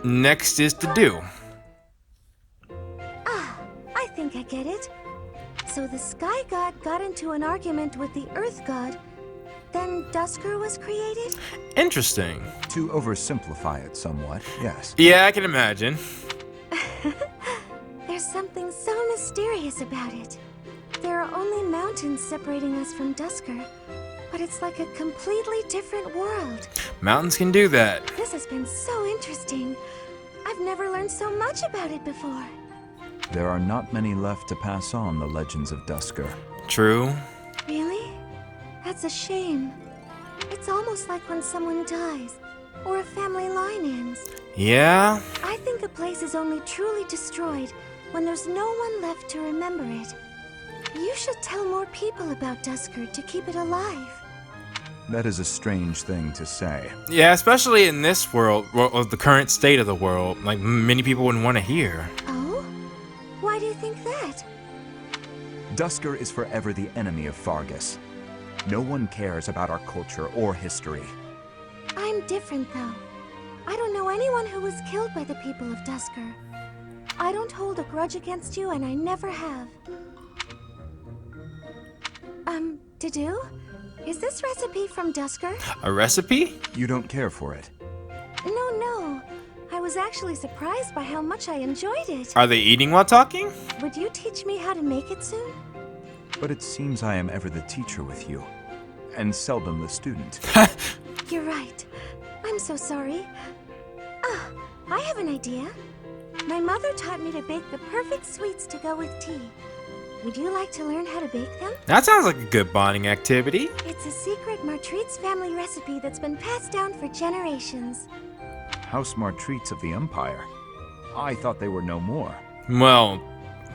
Next is to do. Ah, I think I get it. So the Sky God got into an argument with the Earth God, then Dusker was created? Interesting. To oversimplify it somewhat, yes. Yeah, I can imagine. There's something so mysterious about it. There are only mountains separating us from Dusker, but it's like a completely different world. Mountains can do that. This has been so interesting. I've never learned so much about it before. There are not many left to pass on the legends of Dusker. True. Really? That's a shame. It's almost like when someone dies, or a family line ends. Yeah? I think a place is only truly destroyed when there's no one left to remember it. You should tell more people about Dusker to keep it alive. That is a strange thing to say. Yeah, especially in this world, or the current state of the world. Like, many people wouldn't want to hear. Oh? Why do you think that? Dusker is forever the enemy of Fargus. No one cares about our culture or history. I'm different, though. I don't know anyone who was killed by the people of Dusker. I don't hold a grudge against you, and I never have. Dedu? Is this recipe from Dusker? A recipe? You don't care for it. No. I was actually surprised by how much I enjoyed it. Are they eating while talking? Would you teach me how to make it soon? But it seems I am ever the teacher with you, and seldom the student. You're right. I'm so sorry. Ah, I have an idea. My mother taught me to bake the perfect sweets to go with tea. Would you like to learn how to bake them? That sounds like a good bonding activity. It's a secret Martreats family recipe that's been passed down for generations. House Martreats of the Empire. I thought they were no more. Well,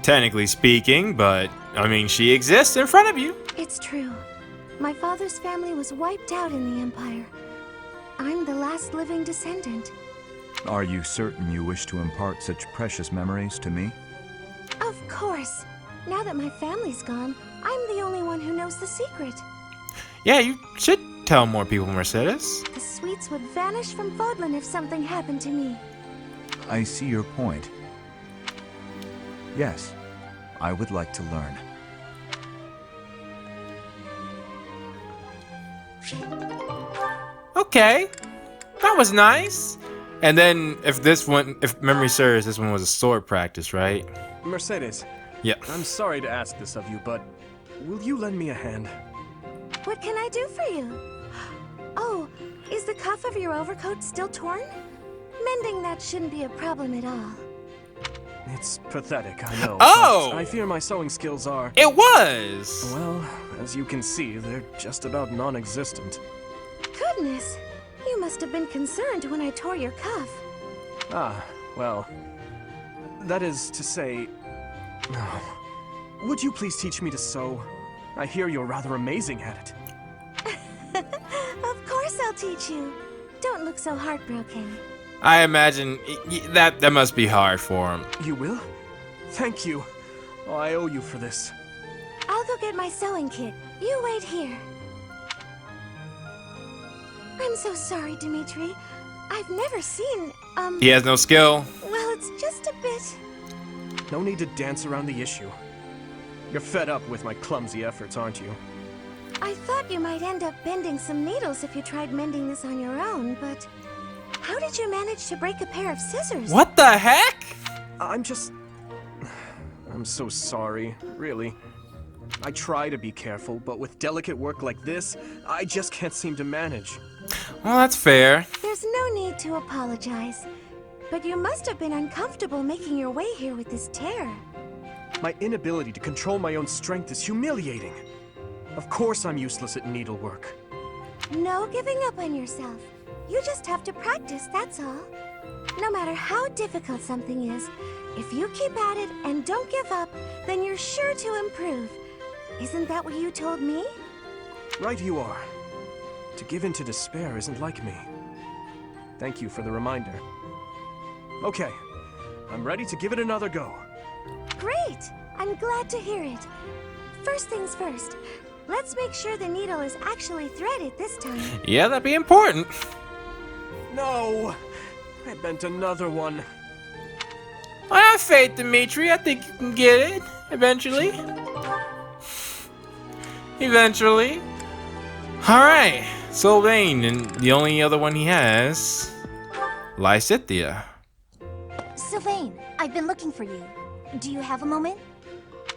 technically speaking, but, I mean, she exists in front of you. It's true. My father's family was wiped out in the Empire. I'm the last living descendant. Are you certain you wish to impart such precious memories to me? Of course. Now that my family's gone, I'm the only one who knows the secret. Yeah, you should tell more people, Mercedes. The sweets would vanish from Fodlan if something happened to me. I see your point. Yes, I would like to learn. Okay, that was nice. And then, if memory serves, this one was a sword practice, right? Mercedes, Yeah. I'm sorry to ask this of you, but will you lend me a hand? What can I do for you? Oh, is the cuff of your overcoat still torn? Mending that shouldn't be a problem at all. It's pathetic, I know. Oh! But I fear my sewing skills are... It was! Well, as you can see, they're just about non-existent. Goodness, you must have been concerned when I tore your cuff. Ah, well... That is to say... Would you please teach me to sew? I hear you're rather amazing at it. Of course I'll teach you. Don't look so heartbroken. I imagine that must be hard for him. You will? Thank you. Oh, I owe you for this. I'll go get my sewing kit. You wait here. I'm so sorry, Dimitri. I've never seen, He has no skill. Well, it's just a bit... No need to dance around the issue. You're fed up with my clumsy efforts, aren't you? I thought you might end up bending some needles if you tried mending this on your own, but... How did you manage to break a pair of scissors? What the heck? I'm so sorry, really. I try to be careful, but with delicate work like this, I just can't seem to manage. Well, that's fair. There's no need to apologize. But you must have been uncomfortable making your way here with this tear. My inability to control my own strength is humiliating. Of course I'm useless at needlework. No giving up on yourself. You just have to practice, that's all. No matter how difficult something is, if you keep at it and don't give up, then you're sure to improve. Isn't that what you told me? Right you are. To give in to despair isn't like me. Thank you for the reminder. Okay, I'm ready to give it another go. Great! I'm glad to hear it. First things first, let's make sure the needle is actually threaded this time. Yeah, that'd be important. No! I bent another one. I have faith, Dimitri. I think you can get it. Eventually. Eventually. Alright. Sylvain, and the only other one he has, Lysithea. Sylvain, I've been looking for you. Do you have a moment?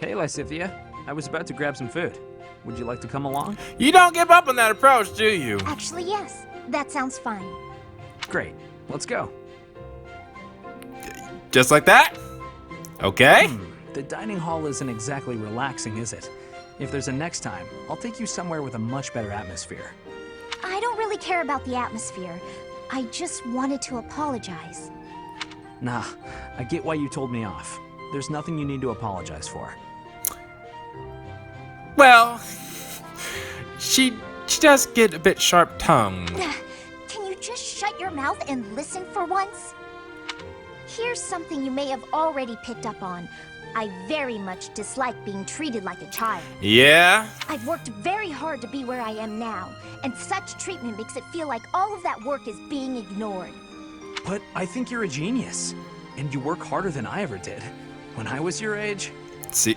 Hey, Lysithea. I was about to grab some food. Would you like to come along? You don't give up on that approach, do you? Actually, yes. That sounds fine. Great. Let's go. Just like that? Okay. The dining hall isn't exactly relaxing, is it? If there's a next time, I'll take you somewhere with a much better atmosphere. I don't really care about the atmosphere. I just wanted to apologize. Nah, I get why you told me off. There's nothing you need to apologize for. Well, she does get a bit sharp-tongued. Can you just shut your mouth and listen for once? Here's something you may have already picked up on. I very much dislike being treated like a child. Yeah? I've worked very hard to be where I am now, and such treatment makes it feel like all of that work is being ignored. But I think you're a genius, and you work harder than I ever did. When I was your age... See,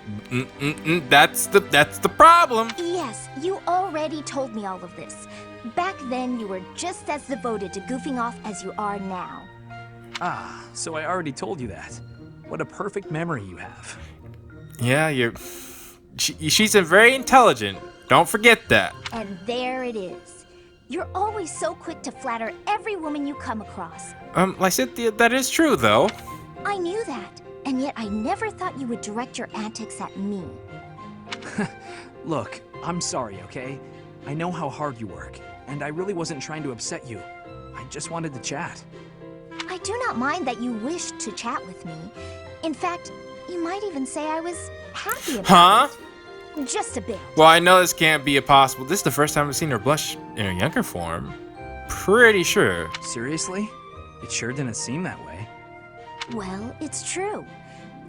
that's the problem. Yes, you already told me all of this. Back then, you were just as devoted to goofing off as you are now. Ah, so I already told you that. What a perfect memory you have. Yeah, she's a very intelligent. Don't forget that. And there it is. You're always so quick to flatter every woman you come across. Lysithea, that is true, though. I knew that, and yet I never thought you would direct your antics at me. Look, I'm sorry, okay? I know how hard you work, and I really wasn't trying to upset you. I just wanted to chat. I do not mind that you wished to chat with me. In fact, you might even say I was happy about it. Just a bit. Well, I know this can't be possible. This is the first time I've seen her blush in her younger form. Pretty sure. Seriously? It sure didn't seem that way. Well, it's true.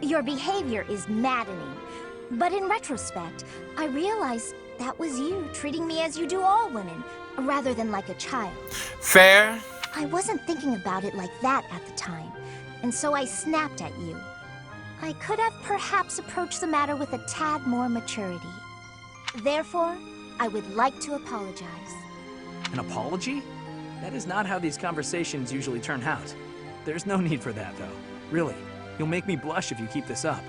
Your behavior is maddening. But in retrospect, I realized that was you treating me as you do all women, rather than like a child. Fair. I wasn't thinking about it like that at the time, and so I snapped at you. I could have perhaps approached the matter with a tad more maturity. Therefore, I would like to apologize. An apology? That is not how these conversations usually turn out. There's no need for that, though. Really, you'll make me blush if you keep this up.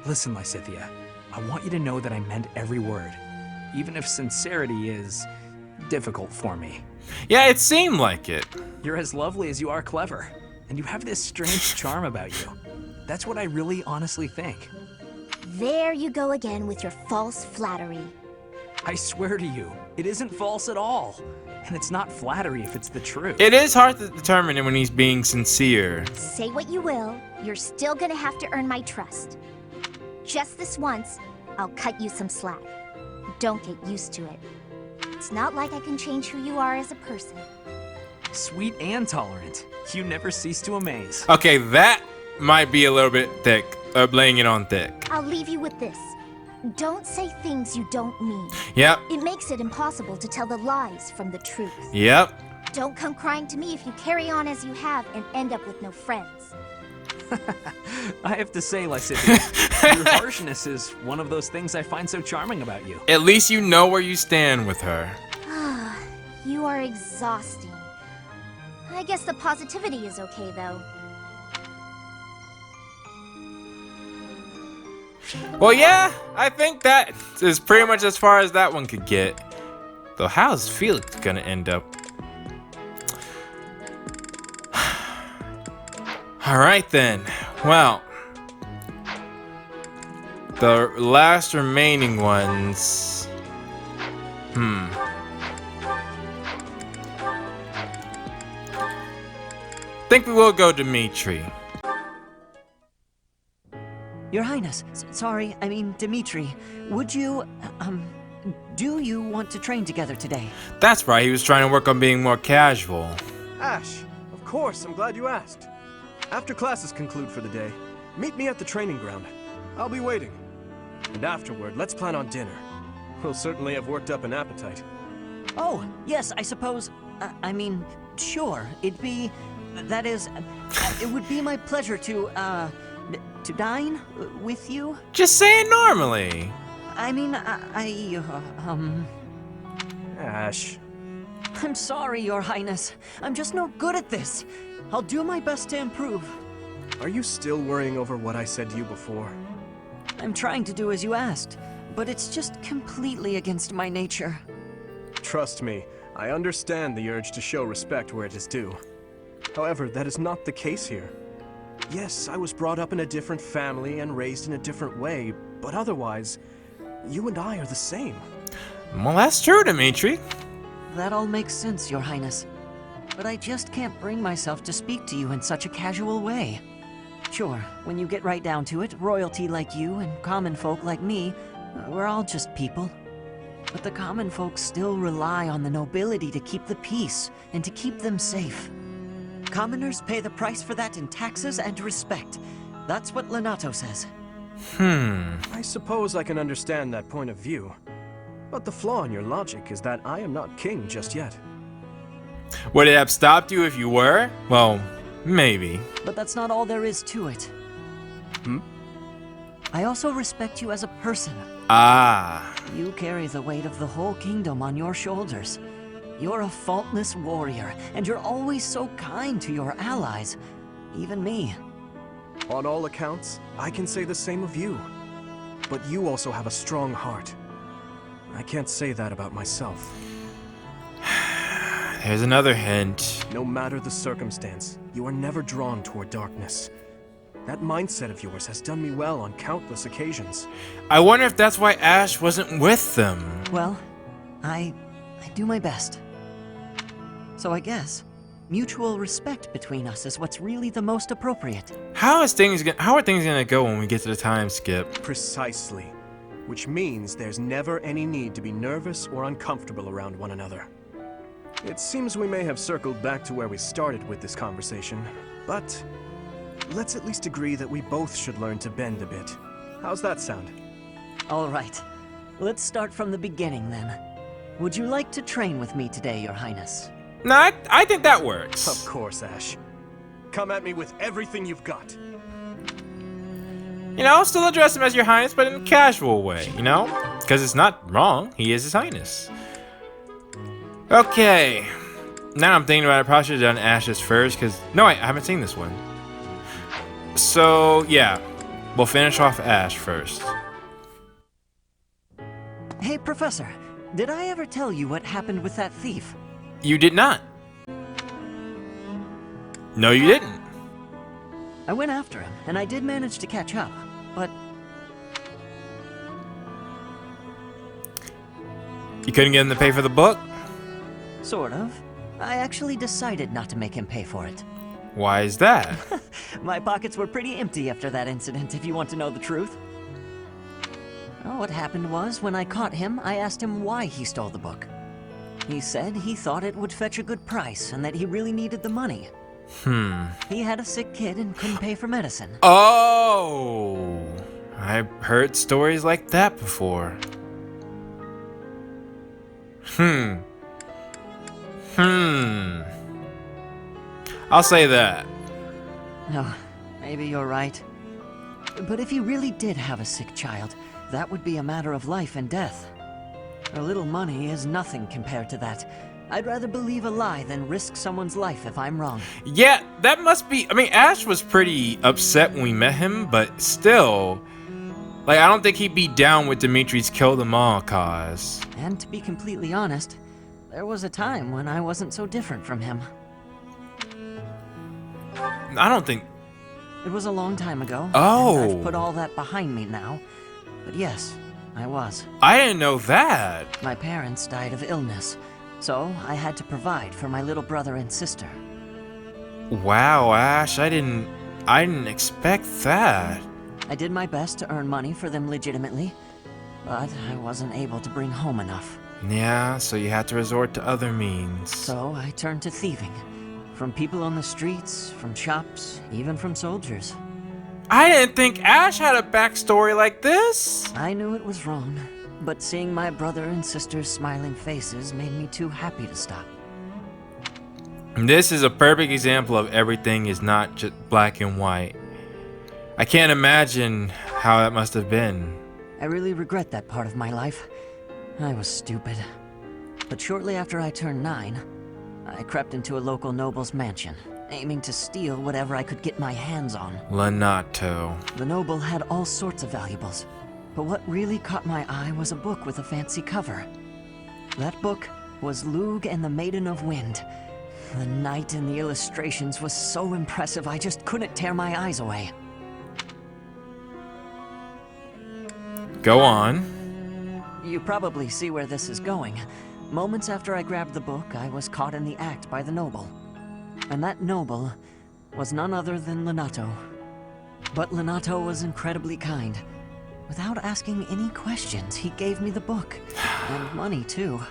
Listen, Lysithea, I want you to know that I meant every word, even if sincerity is difficult for me. Yeah, it seemed like it. You're as lovely as you are clever, and you have this strange charm about you. That's what I really honestly think. There you go again with your false flattery. I swear to you, it isn't false at all. And it's not flattery if it's the truth. It is hard to determine when he's being sincere. Say what you will, you're still gonna have to earn my trust. Just this once, I'll cut you some slack. Don't get used to it. It's not like I can change who you are as a person. Sweet and tolerant. You never cease to amaze. Okay, that might be a little bit thick. Laying it on thick. I'll leave you with this. Don't say things you don't mean. Yep. It makes it impossible to tell the lies from the truth. Yep. Don't come crying to me if you carry on as you have and end up with no friends. I have to say, Lysithea, your harshness is one of those things I find so charming about you. At least you know where you stand with her. You are exhausting. I guess the positivity is okay, though. Well, yeah, I think that is pretty much as far as that one could get. Though, how's Felix gonna end up? Alright then. Well, the last remaining ones. Think we will go Dimitri. Your Highness, sorry, I mean Dimitri. Would you, do you want to train together today? That's right, he was trying to work on being more casual. Ash, of course, I'm glad you asked. After classes conclude for the day, meet me at the training ground. I'll be waiting. And afterward, let's plan on dinner. We'll certainly have worked up an appetite. Oh, yes, I suppose, I mean, sure, it'd be That is, it would be my pleasure to dine with you. Just say it normally. I mean, Ash. I'm sorry, Your Highness. I'm just no good at this. I'll do my best to improve. Are you still worrying over what I said to you before? I'm trying to do as you asked, but it's just completely against my nature. Trust me, I understand the urge to show respect where it is due. However, that is not the case here. Yes, I was brought up in a different family and raised in a different way, but otherwise, you and I are the same. Well, that's true, Dimitri. That all makes sense, Your Highness. But I just can't bring myself to speak to you in such a casual way. Sure, when you get right down to it, royalty like you and common folk like me, we're all just people. But the common folk still rely on the nobility to keep the peace and to keep them safe. Commoners pay the price for that in taxes and respect. That's what Lenato says. I suppose I can understand that point of view. But the flaw in your logic is that I am not king just yet. Would it have stopped you if you were? Well, maybe. But that's not all there is to it. I also respect you as a person. Ah. You carry the weight of the whole kingdom on your shoulders. You're a faultless warrior, and you're always so kind to your allies. Even me. On all accounts, I can say the same of you. But you also have a strong heart. I can't say that about myself. Here's another hint. No matter the circumstance, you are never drawn toward darkness. That mindset of yours has done me well on countless occasions. I wonder if that's why Ash wasn't with them. Well, I do my best. So I guess mutual respect between us is what's really the most appropriate. How are things gonna go when we get to the time skip? Precisely. Which means there's never any need to be nervous or uncomfortable around one another. It seems we may have circled back to where we started with this conversation, but let's at least agree that we both should learn to bend a bit. How's that sound? All right. Let's start from the beginning then. Would you like to train with me today, Your Highness? No, I think that works. Of course, Ash. Come at me with everything you've got. You know, I'll still address him as Your Highness, but in a casual way, you know? Because it's not wrong. He is His Highness. Okay. Now I'm thinking about it. I probably should have done Ash's first, because... No, I haven't seen this one. So, yeah. We'll finish off Ash first. Hey, Professor. Did I ever tell you what happened with that thief? You did not. No, you didn't. I went after him, and I did manage to catch up, but... You couldn't get him to pay for the book? Sort of. I actually decided not to make him pay for it. Why is that? My pockets were pretty empty after that incident, if you want to know the truth. Well, what happened was, when I caught him, I asked him why he stole the book. He said he thought it would fetch a good price, and that he really needed the money. He had a sick kid and couldn't pay for medicine. Oh! I've heard stories like that before. I'll say that. No, maybe you're right. But if he really did have a sick child, that would be a matter of life and death. A little money is nothing compared to that. I'd rather believe a lie than risk someone's life if I'm wrong. Yeah, that must be... I mean, Ash was pretty upset when we met him, but still... Like, I don't think he'd be down with Dimitri's kill them all cause. And to be completely honest, there was a time when I wasn't so different from him. I don't think... It was a long time ago. Oh. And I've put all that behind me now. But yes, I was. I didn't know that. My parents died of illness, so I had to provide for my little brother and sister. Wow, Ash, I didn't expect that. I did my best to earn money for them legitimately, but I wasn't able to bring home enough. Yeah, so you had to resort to other means. So I turned to thieving. From people on the streets, from shops, even from soldiers. I didn't think Ash had a backstory like this. I knew it was wrong, but seeing my brother and sister's smiling faces made me too happy to stop. And this is a perfect example of everything is not just black and white. I can't imagine how that must have been. I really regret that part of my life. I was stupid. But shortly after I turned 9, I crept into a local noble's mansion, aiming to steal whatever I could get my hands on. Lenato. The noble had all sorts of valuables, but what really caught my eye was a book with a fancy cover. That book was Lug and the Maiden of Wind. The knight in the illustrations was so impressive I just couldn't tear my eyes away. Go on. You probably see where this is going. Moments after I grabbed the book, I was caught in the act by the noble. And that noble was none other than Lenato. But Lenato was incredibly kind. Without asking any questions, he gave me the book. And money, too.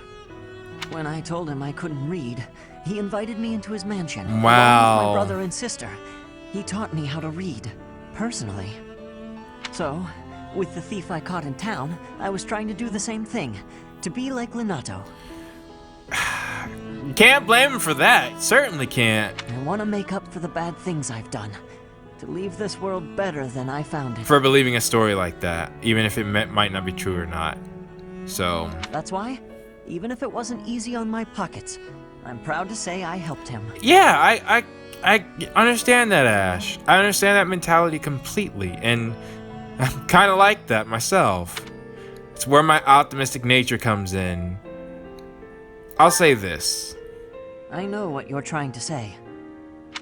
When I told him I couldn't read, he invited me into his mansion. Wow. Along with my brother and sister. He taught me how to read, personally. So, with the thief I caught in town, I was trying to do the same thing. To be like Lenato. Can't blame him for that. Certainly can't. I want to make up for the bad things I've done. To leave this world better than I found it. For believing a story like that, even if it might not be true or not. So. That's why, even if it wasn't easy on my pockets, I'm proud to say I helped him. Yeah, I understand that, Ash. I understand that mentality completely, and I'm kind of like that myself. It's where my optimistic nature comes in. I'll say this. I know what you're trying to say.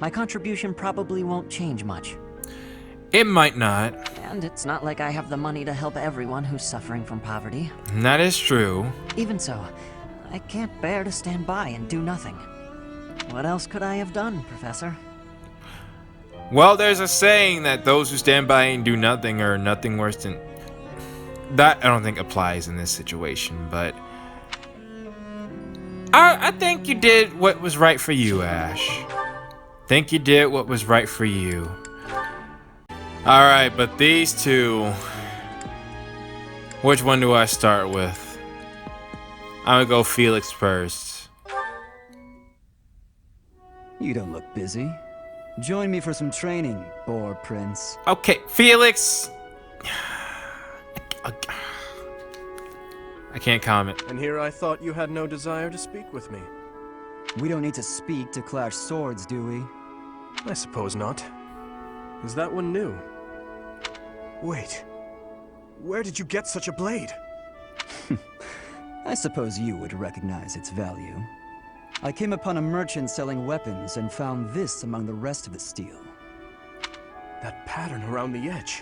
My contribution probably won't change much. It might not. And it's not like I have the money to help everyone who's suffering from poverty. That is true. Even so, I can't bear to stand by and do nothing. What else could I have done, Professor? Well, there's a saying that those who stand by and do nothing are nothing worse than... That I don't think applies in this situation, but... I think you did what was right for you, Ash. Think you did what was right for you. Alright, but these two... Which one do I start with? I'm gonna go Felix first. You don't look busy. Join me for some training, Boar Prince. Okay, Felix! I can't comment. And here I thought you had no desire to speak with me. We don't need to speak to clash swords, do we? I suppose not. Is that one new? Wait. Where did you get such a blade? I suppose you would recognize its value. I came upon a merchant selling weapons and found this among the rest of the steel. That pattern around the edge.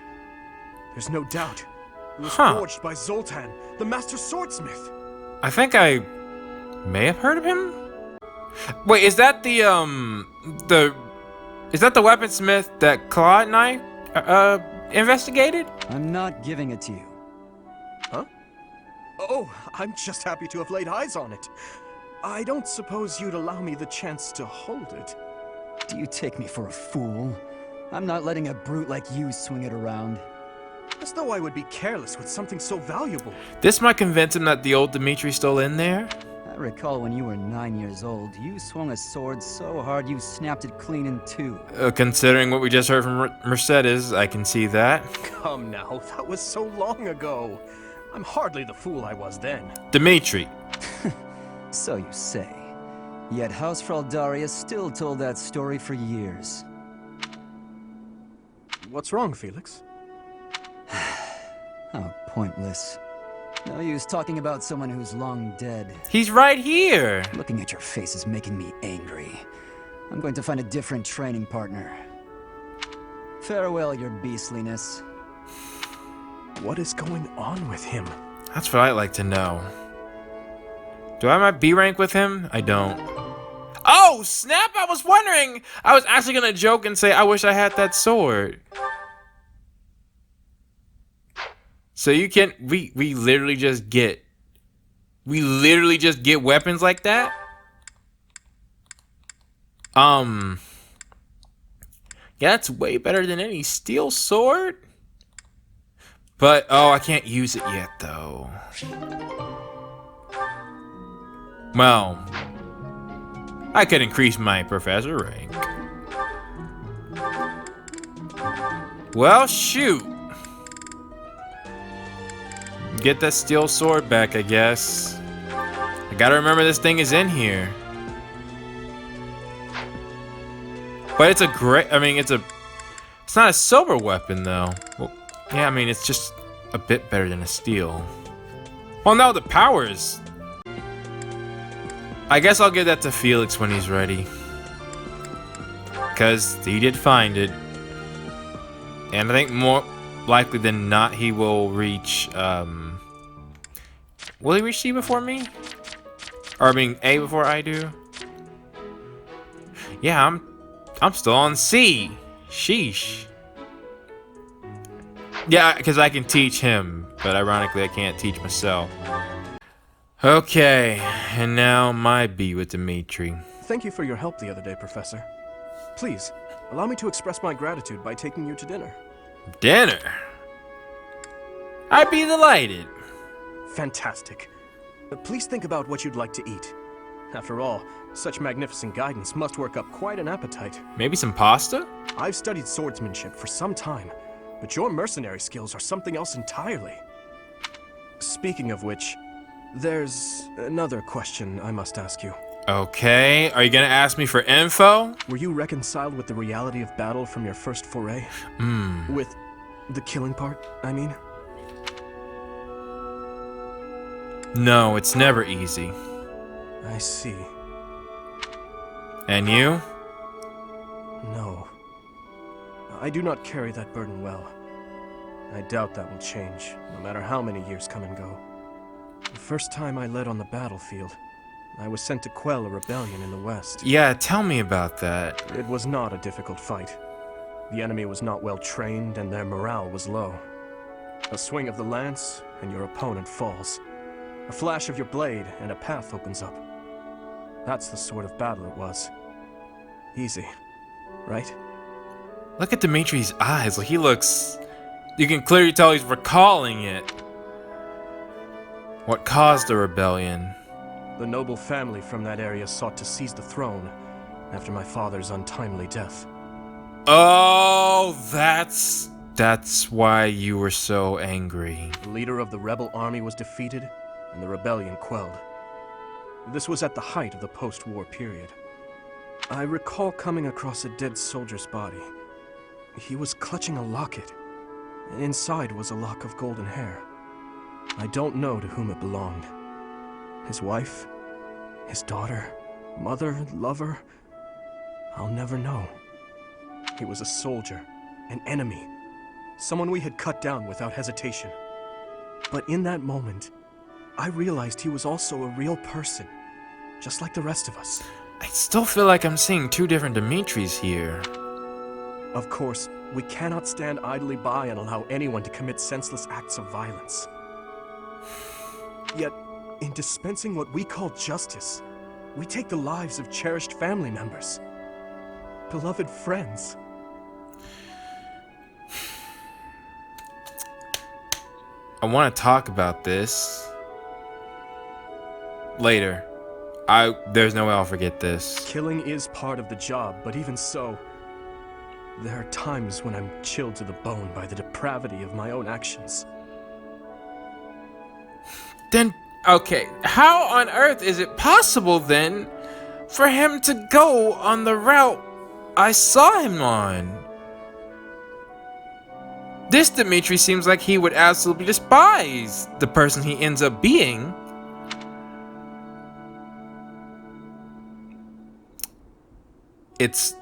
There's no doubt. It was forged by Zoltan, the master swordsmith. I think I may have heard of him. Wait, is that the weaponsmith that Claude and I investigated? I'm not giving it to you. Huh? Oh, I'm just happy to have laid eyes on it. I don't suppose you'd allow me the chance to hold it. Do you take me for a fool? I'm not letting a brute like you swing it around. As though I would be careless with something so valuable. This might convince him that the old DIMITRI still in there. I recall when you were 9 years old, you swung a sword so hard you snapped it clean in two. Considering what we just heard from Mercedes, I can see that. Come now, that was so long ago. I'm hardly the fool I was then. DIMITRI. So you say. Yet House Fraldarius still told that story for years. What's wrong, Felix? Oh, pointless. No use talking about someone who's long dead. He's right here. Looking at your face is making me angry. I'm going to find a different training partner. Farewell, your beastliness. What is going on with him? That's what I'd like to know. Do I have my B rank with him? I don't. Oh, snap! I was wondering! I was actually gonna joke and say I wish I had that sword. So you can we literally just get weapons like that? Yeah, that's way better than any steel sword. But oh, I can't use it yet though. Well, I could increase my professor rank. Well, shoot. Get that steel sword back, I guess. I gotta remember this thing is in here. But it's a great, I mean, it's not a silver weapon though. Well, yeah, I mean, it's just a bit better than a steel. Well, no, the powers. I guess I'll give that to Felix when he's ready. Because he did find it. And I think more likely than not, he will reach, will he reach C before me? Or I mean, A before I do? Yeah, I'm still on C. Sheesh. Yeah, because I can teach him, but ironically I can't teach myself. Okay, and now my B with Dimitri. Thank you for your help the other day, Professor. Please, allow me to express my gratitude by taking you to dinner. Dinner? I'd be delighted. Fantastic. Please think about what you'd like to eat. After all, such magnificent guidance must work up quite an appetite. Maybe some pasta? I've studied swordsmanship for some time, but your mercenary skills are something else entirely. Speaking of which, there's another question I must ask you. Okay, are you gonna ask me for info? Were you reconciled with the reality of battle from your first foray? With the killing part, I mean? No, it's never easy. I see. And you? No. I do not carry that burden well. I doubt that will change, no matter how many years come and go. The first time I led on the battlefield, I was sent to quell a rebellion in the west. Yeah, tell me about that. It was not a difficult fight. The enemy was not well trained and their morale was low. A swing of the lance and your opponent falls. A flash of your blade and a path opens up. That's the sort of battle it was. Easy, right? Look at Dimitri's eyes. Like, he looks... You can clearly tell he's recalling it. What caused the rebellion? The noble family from that area sought to seize the throne after my father's untimely death. Oh, that's why you were so angry. The leader of the rebel army was defeated and the rebellion quelled. This was at the height of the post-war period. I recall coming across a dead soldier's body. He was clutching a locket. Inside was a lock of golden hair. I don't know to whom it belonged. His wife? His daughter? Mother? Lover? I'll never know. He was a soldier, an enemy, someone we had cut down without hesitation. But in that moment, I realized he was also a real person, just like the rest of us. I still feel like I'm seeing two different Dimitris here. Of course, we cannot stand idly by and allow anyone to commit senseless acts of violence. Yet, in dispensing what we call justice, we take the lives of cherished family members, beloved friends. I want to talk about this later. There's no way I'll forget this. Killing is part of the job, but even so, there are times when I'm chilled to the bone by the depravity of my own actions. Then, okay, how on earth is it possible then for him to go on the route I saw him on? This Dimitri seems like he would absolutely despise the person he ends up being. It's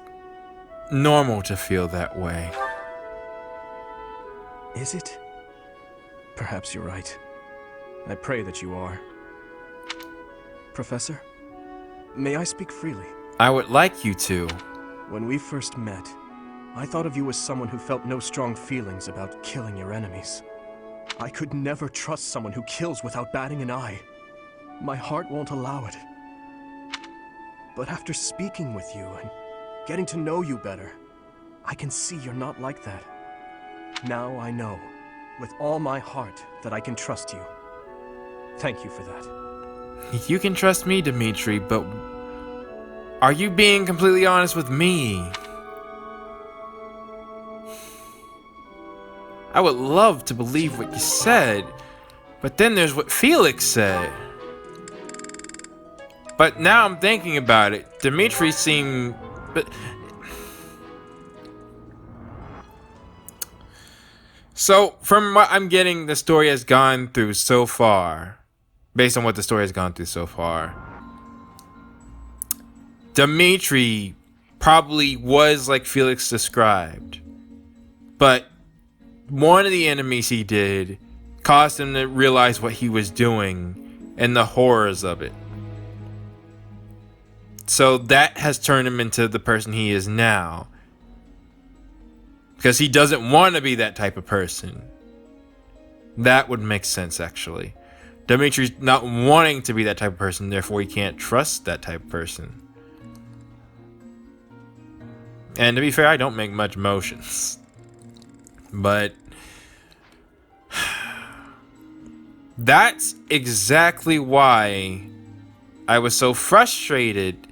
normal to feel that way. Is it? Perhaps you're right. I pray that you are. Professor, may I speak freely? I would like you to. When we first met, I thought of you as someone who felt no strong feelings about killing your enemies. I could never trust someone who kills without batting an eye. My heart won't allow it. But after speaking with you and getting to know you better, I can see you're not like that. Now I know, with all my heart, that I can trust you. Thank you for that. You can trust me, Dimitri, but Are you being completely honest with me? I would love to believe what you said, but then there's what Felix said. But now I'm thinking about it, Dimitri seemed... So, from what I'm getting, the story has gone through so far, based on what the story has gone through so far, Dimitri probably was like Felix described, but one of the enemies he did caused him to realize what he was doing and the horrors of it. So that has turned him into the person he is now. Because he doesn't want to be that type of person. That would make sense, actually. Dimitri's not wanting to be that type of person, therefore he can't trust that type of person. And to be fair, I don't make much motions. But that's exactly why I was so frustrated.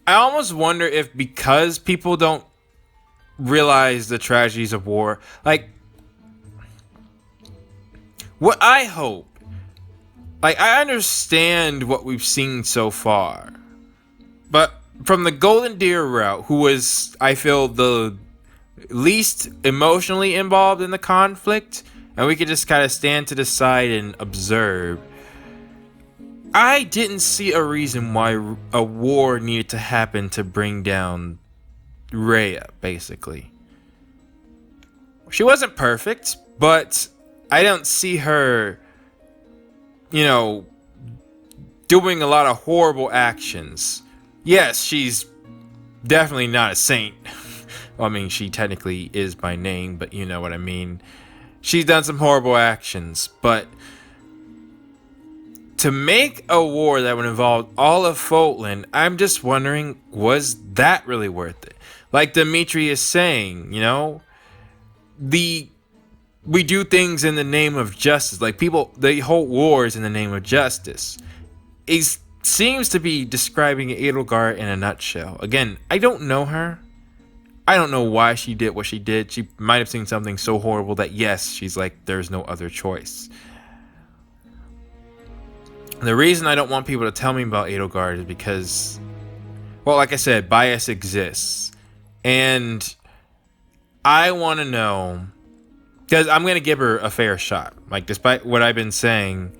I almost wonder if because people don't realize the tragedies of war, like, what I hope, like, I understand what we've seen so far, but from the Golden Deer route, who was, I feel, the least emotionally involved in the conflict, and we could just kind of stand to the side and observe, I didn't see a reason why a war needed to happen to bring down Rhea, basically. She wasn't perfect, but I don't see her, you know, doing a lot of horrible actions. Yes, she's definitely not a saint. Well, I mean, she technically is by name, but you know what I mean. She's done some horrible actions, but to make a war that would involve all of Foltland, I'm just wondering, was that really worth it? Like Dimitri is saying, you know, we do things in the name of justice. Like people, they hold wars in the name of justice. It seems to be describing Edelgard in a nutshell. Again, I don't know her. I don't know why she did what she did. She might have seen something so horrible that yes, she's like, there's no other choice. The reason I don't want people to tell me about Edelgard is because, well, like I said, bias exists. And I want to know, because I'm going to give her a fair shot. Like, despite what I've been saying,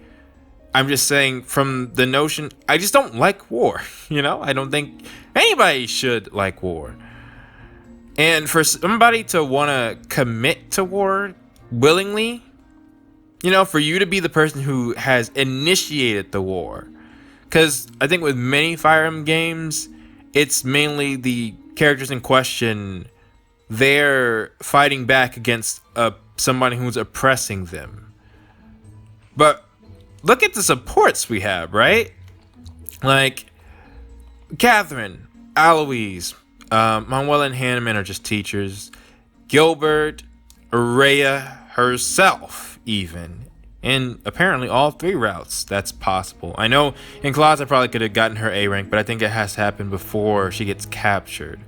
I'm just saying from the notion, I just don't like war. You know, I don't think anybody should like war. And for somebody to want to commit to war willingly, you know, for you to be the person who has initiated the war. Because I think with many Fire Emblem games, it's mainly the characters in question, they're fighting back against somebody who's oppressing them. But look at the supports we have, right? Like, Catherine, Aloise, Manuela and Hanneman are just teachers. Gilbert, Rhea herself, even. And apparently all three routes, that's possible. I know in Claws I probably could have gotten her A rank, but I think it has to happen before she gets captured.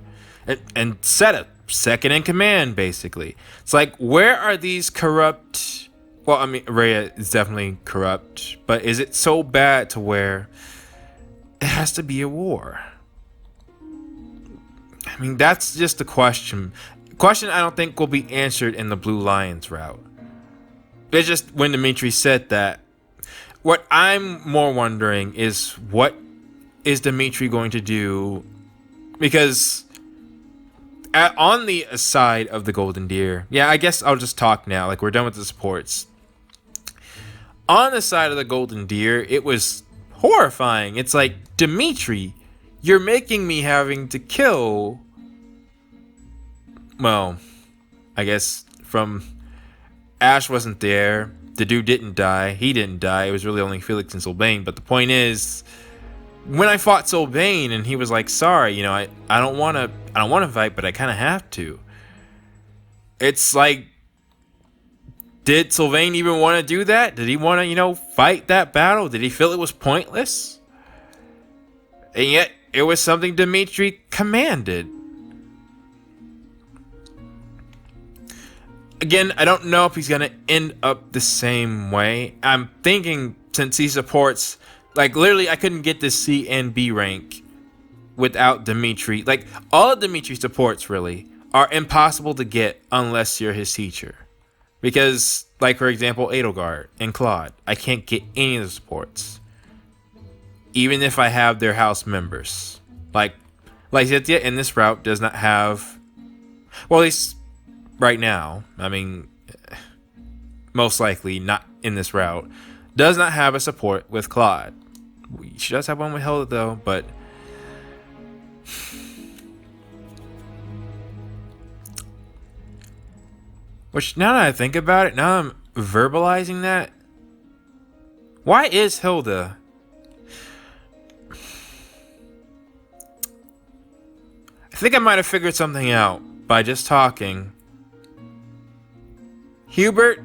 And set up, second in command, basically. It's like, where are these corrupt... Well, I mean, Rhea is definitely corrupt, but is it so bad to where it has to be a war? I mean, that's just the question. Question I don't think will be answered in the Blue Lions route. It's just when Dimitri said that. What I'm more wondering is, what is Dimitri going to do? Because on the side of the Golden Deer, yeah, I guess I'll just talk now. Like, we're done with the supports. On the side of the Golden Deer, it was horrifying. It's like, Dimitri, you're making me having to kill... Well, I guess from... Ash wasn't there. The dude didn't die. He didn't die. It was really only Felix and Sylvain. But the point is, when I fought Sylvain and he was like, sorry, you know, I don't want to fight, but I kind of have to. It's like, did Sylvain even want to do that? Did he want to, you know, fight that battle? Did he feel it was pointless? And yet, it was something Dimitri commanded. Again, I don't know if he's gonna end up the same way. I'm thinking since he supports, like literally I couldn't get this C and B rank without Dimitri. Like all of Dimitri supports really are impossible to get unless you're his teacher. Because like for example, Edelgard and Claude, I can't get any of the supports. Even if I have their house members. Like Zithia in this route does not have, well at least right now, I mean, most likely not in this route, does not have a support with Claude. She does have one with Hilda though, but which now that I think about it, now I'm verbalizing that, why is Hilda? I think I might have figured something out by just talking. Hubert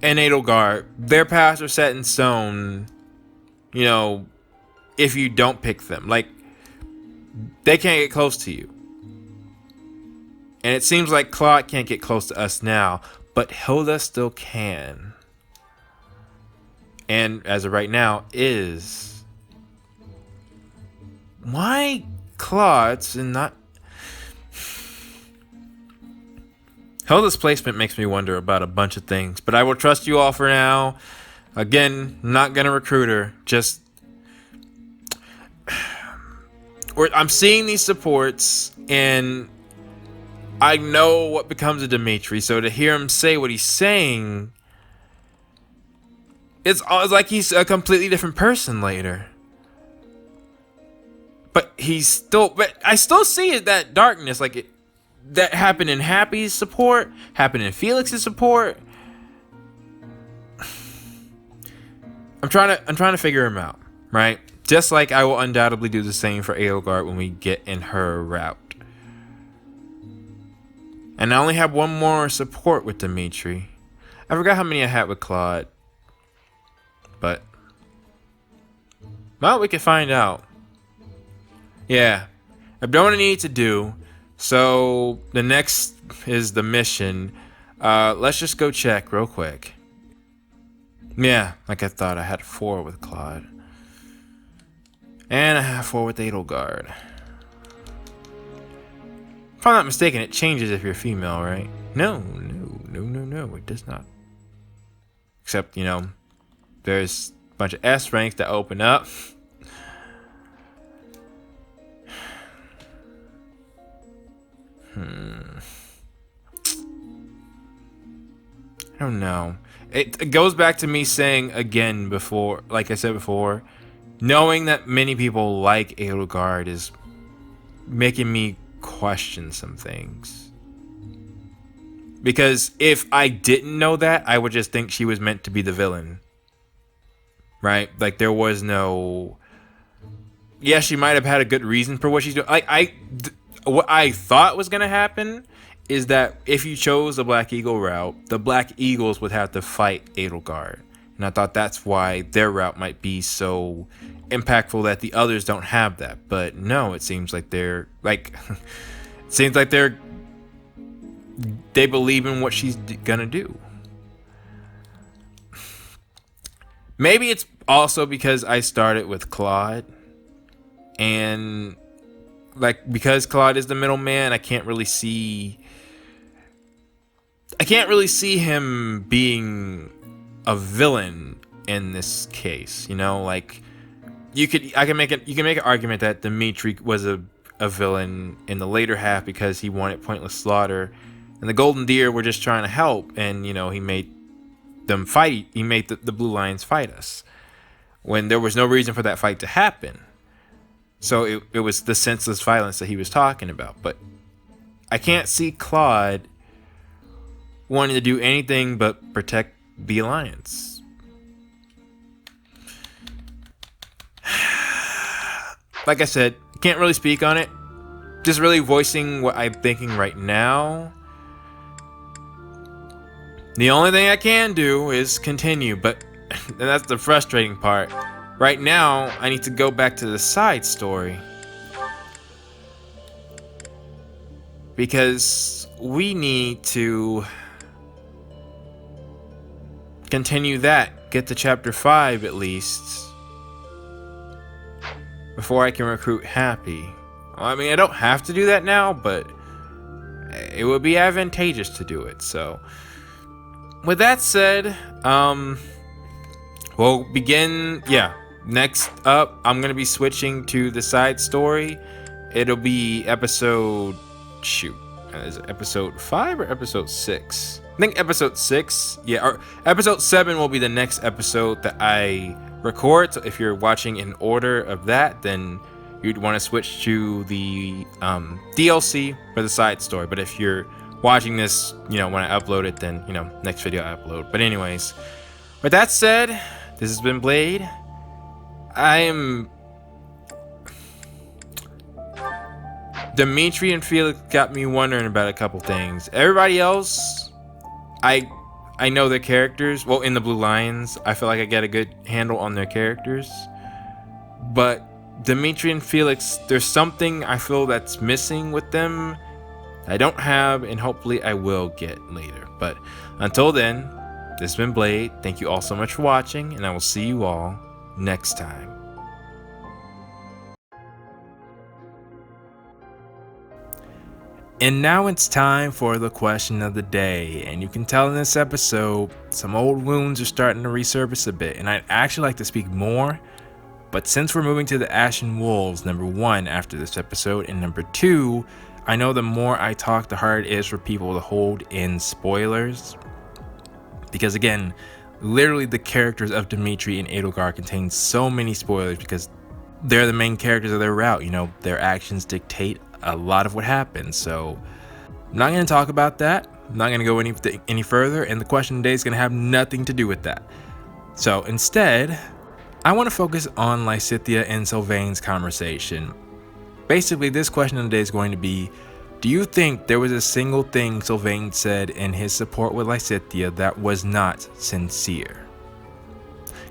and Edelgard, their paths are set in stone, you know, if you don't pick them. Like, they can't get close to you. And it seems like Claude can't get close to us now, but Hilda still can. And as of right now, is. Why Claude's and not... Hilda's placement makes me wonder about a bunch of things, but I will trust you all for now. Again, not gonna recruit her, just... I'm seeing these supports, and I know what becomes of Dimitri, so to hear him say what he's saying... It's like he's a completely different person later. But he's still... But I still see that darkness, like it... That happened in Happy's support, happened in Felix's support. I'm trying to figure him out, right? Just like I will undoubtedly do the same for Edelgard when we get in her route. And I only have one more support with Dimitri. I forgot how many I had with Claude. But well, we can find out. Yeah. I've done what I need to do. So the next is the mission. Let's just go check real quick. Yeah, like I thought, I had 4 with Claude. And I have 4 with Edelgard. If I'm not mistaken, it changes if you're female, right? No, it does not. Except, you know, there's a bunch of S ranks that open up. I don't know. It goes back to me saying again before, like I said before, knowing that many people like Edelgard is making me question some things. Because if I didn't know that, I would just think she was meant to be the villain. Right? Like there was no... Yeah, she might have had a good reason for what she's doing. What I thought was going to happen is that if you chose the Black Eagle route, the Black Eagles would have to fight Edelgard. And I thought that's why their route might be so impactful that the others don't have that. But no, it seems like they're like... it seems like they believe in what she's gonna do. Maybe it's also because I started with Claude. And... like, because Claude is the middleman, I can't really see him being a villain in this case, you know? Like, you can make an argument that Dimitri was a villain in the later half because he wanted pointless slaughter, and the Golden Deer were just trying to help, and, you know, he made them fight. He made the Blue Lions fight us when there was no reason for that fight to happen. So it was the senseless violence that he was talking about. But I can't see Claude wanting to do anything but protect the Alliance. Like I said, can't really speak on it. Just really voicing what I'm thinking right now. The only thing I can do is continue, but that's the frustrating part. Right now, I need to go back to the side story. because we need to continue that, get to chapter 5 at least, before I can recruit Happy. I mean, I don't have to do that now, but it would be advantageous to do it. So with that said, we'll begin. Next up, I'm gonna be switching to the side story. It'll be episode is it episode 5 or episode 6? I think episode 6. Yeah, or episode 7 will be the next episode that I record. So if you're watching in order of that, then you'd want to switch to the DLC for the side story. But if you're watching this, when I upload it, then next video I upload. But anyways, with that said, this has been Blade. Dimitri and Felix got me wondering about a couple things. Everybody else, I know their characters. Well, in the Blue Lions, I feel like I get a good handle on their characters. But Dimitri and Felix, there's something I feel that's missing with them I don't have, and hopefully I will get later. But until then, this has been Blade. Thank you all so much for watching, and I will see you all next time. And now it's time for the question of the day, and you can tell in this episode some old wounds are starting to resurface a bit, and I'd actually like to speak more, but since we're moving to the Ashen Wolves, number 1 after this episode, and number 2, I know the more I talk, the harder it is for people to hold in spoilers, because again, literally the characters of Dimitri and Edelgard contain so many spoilers because they're the main characters of their route. Their actions dictate a lot of what happens. So I'm not going to talk about that. I'm not going to go any further, and the question today is going to have nothing to do with that. So instead, I want to focus on Lysithea and Sylvain's conversation. Basically, this question of the day is going to be, do you think there was a single thing Sylvain said in his support with Lysithea that was not sincere?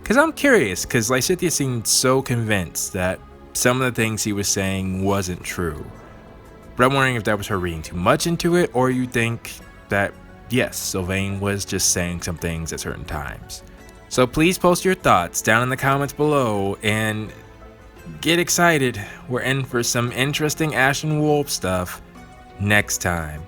Because I'm curious, because Lysithea seemed so convinced that some of the things he was saying wasn't true. But I'm wondering if that was her reading too much into it, or you think that, yes, Sylvain was just saying some things at certain times. So please post your thoughts down in the comments below, and get excited. We're in for some interesting Ashen Wolf stuff next time.